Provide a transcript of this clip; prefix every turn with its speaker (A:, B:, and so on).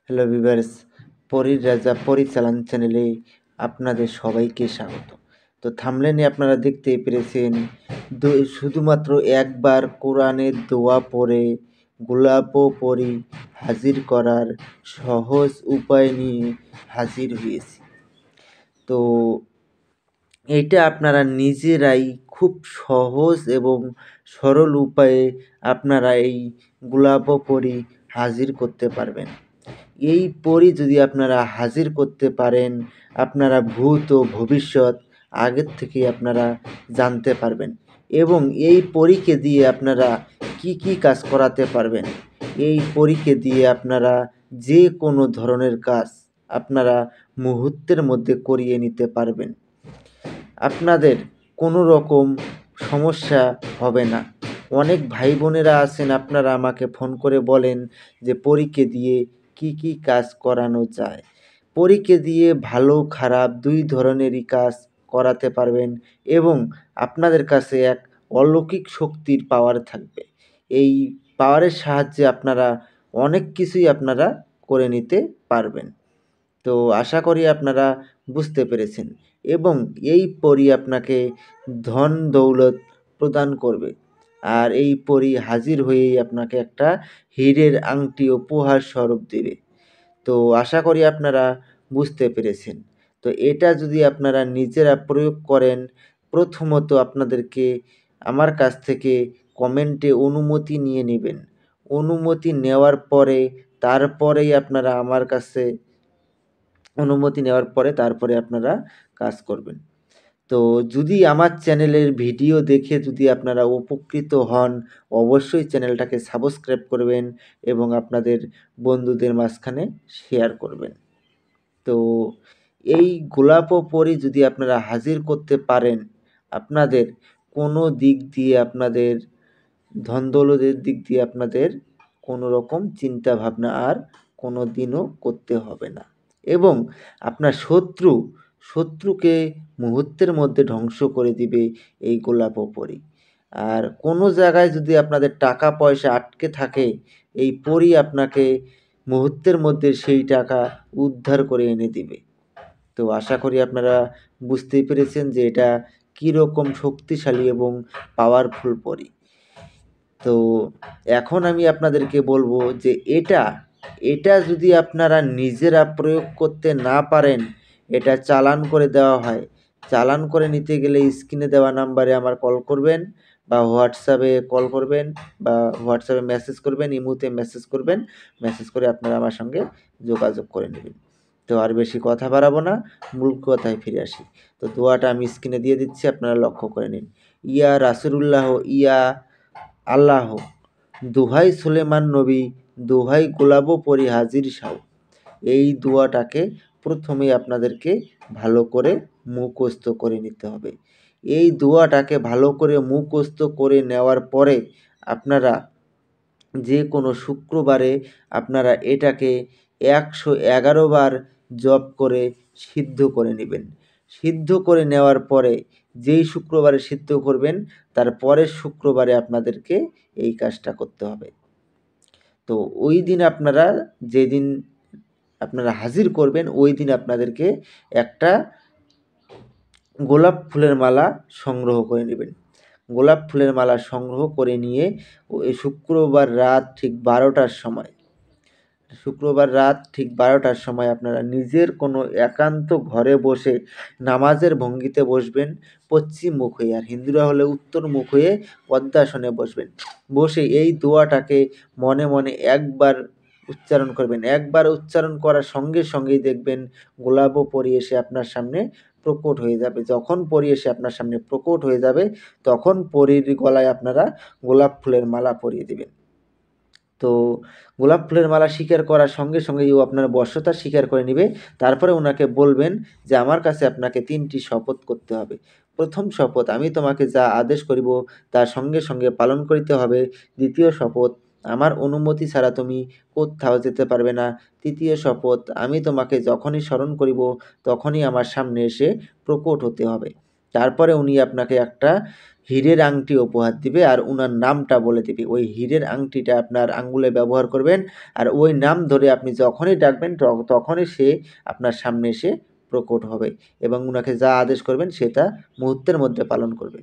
A: Hello viewers, পরীর রাজা পরিচালন চ্যানেলে আপনাদের সবাইকে স্বাগত। তো থাম্বনেলে আপনারা দেখতেই পেরেছেন, শুধুমাত্র একবার কোরআনের দোয়া পড়ে গোলাপ পরী হাজির করার সহজ উপায় নিয়ে হাজির হয়েছি। তো এটা আপনারা নিজেরাই খুব সহজ এবং সরল উপায়ে আপনারা এই গোলাপ পরী হাজির করতে পারবেন। এই পরী যদি আপনারা হাজির করতে পারেন, আপনারা ভূত ও ভবিষ্যৎ আগের থেকেই আপনারা জানতে পারবেন এবং এই পরীকে দিয়ে আপনারা কি কি কাজ করাতে পারবেন। এই পরীকে দিয়ে আপনারা যে কোনো ধরনের কাজ আপনারা মুহূর্তের মধ্যে করিয়ে নিতে পারবেন। আপনাদের কোনো রকম সমস্যা হবে না। অনেক ভাই বোনেরা আছেন, আপনারা আমাকে ফোন করে বলেন যে পরীকে দিয়ে কি কি কাজ করানো যায়। পরীকে দিয়ে ভালো খারাপ দুই ধরনেরই কাজ করাতে পারবেন এবং আপনাদের কাছে এক অলৌকিক শক্তির পাওয়ার থাকবে। এই পাওয়ারের সাহায্যে আপনারা অনেক কিছুই আপনারা করে নিতে পারবেন। তো আশা করি আপনারা বুঝতে পেরেছেন এবং এই পরী আপনাকে ধন দৌলত প্রদান করবে। আর এই পরী হাজির হয়েই আপনাকে একটা হীরের আংটি উপহার স্বরূপ দেবে। তো আশা করি আপনারা বুঝতে পেরেছেন। তো এটা যদি আপনারা নিজেরা প্রয়োগ করেন, প্রথমত আপনাদেরকে আমার কাছ থেকে কমেন্টে অনুমতি নিয়ে নেবেন। অনুমতি নেওয়ার পরে তারপরেই আপনারা আমার কাছে অনুমতি নেওয়ার পরে তারপরে আপনারা কাজ করবেন। তো যদি আমার চ্যানেলের ভিডিও দেখে যদি আপনারা উপকৃত হন, অবশ্যই চ্যানেলটাকে সাবস্ক্রাইব করবেন এবং আপনাদের বন্ধুদের মাঝখানে শেয়ার করবেন। তো এই গোলাপ পরী যদি আপনারা হাজির করতে পারেন, আপনাদের কোনো দিক দিয়ে আপনাদের ধন দৌলতের দিক দিয়ে আপনাদের কোনো রকম চিন্তা ভাবনা আর কোনো দিনও করতে হবে না এবং আপনার শত্রুকে মুহূর্তের মধ্যে ধ্বংস করে দিবে এই গোলাপ পরী। আর কোনো জায়গায় যদি আপনাদের টাকা পয়সা আটকে থাকে, এই পরী আপনাকে মুহূর্তের মধ্যে সেই টাকা উদ্ধার করে এনে দিবে। তো আশা করি আপনারা বুঝতেই পেরেছেন যে এটা কীরকম শক্তিশালী এবং পাওয়ারফুল পরী। তো এখন আমি আপনাদেরকে বলবো যে এটা যদি আপনারা নিজেরা প্রয়োগ করতে না পারেন, এটা চালান করে দেওয়া হয়। চালান করে নিতে গেলে স্ক্রিনে দেওয়া নাম্বারে আমার কল করবেন বা হোয়াটসঅ্যাপে কল করবেন বা হোয়াটসঅ্যাপে মেসেজ করবেন, ইমোতে মেসেজ করবেন। মেসেজ করে আপনারা আমার সঙ্গে যোগাযোগ করে নেবেন। তো আর বেশি কথা বাড়াবো না, মূল কথায় ফিরে আসি। তো দোয়াটা আমি স্ক্রিনে দিয়ে দিচ্ছি, আপনারা লক্ষ্য করে নিন। ইয়া রাসূলুল্লাহ, ইয়া আল্লাহ, দোহাই সুলেমান নবী, দোহাই গোলাপ পরী হাজির সাও। এই দোয়াটাকে প্রথমেই আপনাদেরকে ভালো করে মুখস্থ করে নিতে হবে। এই দোয়াটাকে ভালো করে মুখস্থ করে নেওয়ার পরে আপনারা যে কোনো শুক্রবারে আপনারা এটাকে ১১১ বার জপ করে সিদ্ধ করে নেবেন। সিদ্ধ করে নেওয়ার পরে যেই শুক্রবারে সিদ্ধ করবেন, তার পরের শুক্রবারে আপনাদেরকে এই কাজটা করতে হবে। তো ওই দিন আপনারা যেদিন আপনারা হাজির করবেন, ওই দিন আপনাদেরকে একটা গোলাপ ফুলের মালা সংগ্রহ করে নেবেন। গোলাপ ফুলের মালা সংগ্রহ করে নিয়ে ওই শুক্রবার রাত ঠিক ১২টার সময় আপনারা নিজের কোনো একান্ত ঘরে বসে নামাজের ভঙ্গিতে বসবেন, পশ্চিম মুখ হয়ে। আর হিন্দুরা হলে উত্তর মুখ হয়ে পদ্মাসনে বসবেন। বসে এই দোয়াটাকে মনে মনে একবার উচ্চারণ করবেন। একবার উচ্চারণ করার সঙ্গে সঙ্গেই দেখবেন গোলাপ পরী এসে আপনার সামনে প্রকট হয়ে যাবে। যখন পরী এসে আপনার সামনে প্রকট হয়ে যাবে, তখন পরীর গলায় আপনারা গোলাপ ফুলের মালা পরিয়ে দিবেন। তো গোলাপ ফুলের মালা স্বীকার করার সঙ্গে সঙ্গেই ও আপনার বশ্যতা স্বীকার করে নিবে। তারপরে ওনাকে বলবেন যে আমার কাছে আপনাকে ৩টি শপথ করতে হবে। ১ম শপথ, আমি তোমাকে যা আদেশ করিব তা সঙ্গে সঙ্গে পালন করিতে হবে। ২য় শপথ, আমার অনুমতি ছাড়া তুমি কোত্থাও যেতে পারবে না। ৩য় শপথ, আমি তোমাকে যখনই স্মরণ করিব তখনই আমার সামনে এসে প্রকট হতে হবে। তারপরে উনি আপনাকে একটা হীরের আংটি উপহার দিবে আর উনার নামটা বলে দিবে। ওই হীরের আংটিটা আপনার আঙ্গুলে ব্যবহার করবেন আর ওই নাম ধরে আপনি যখনই ডাকবেন তখনই সে আপনার সামনে এসে প্রকট হবে এবং উনাকে যা আদেশ করবেন সে তা মুহূর্তের মধ্যে পালন করবে।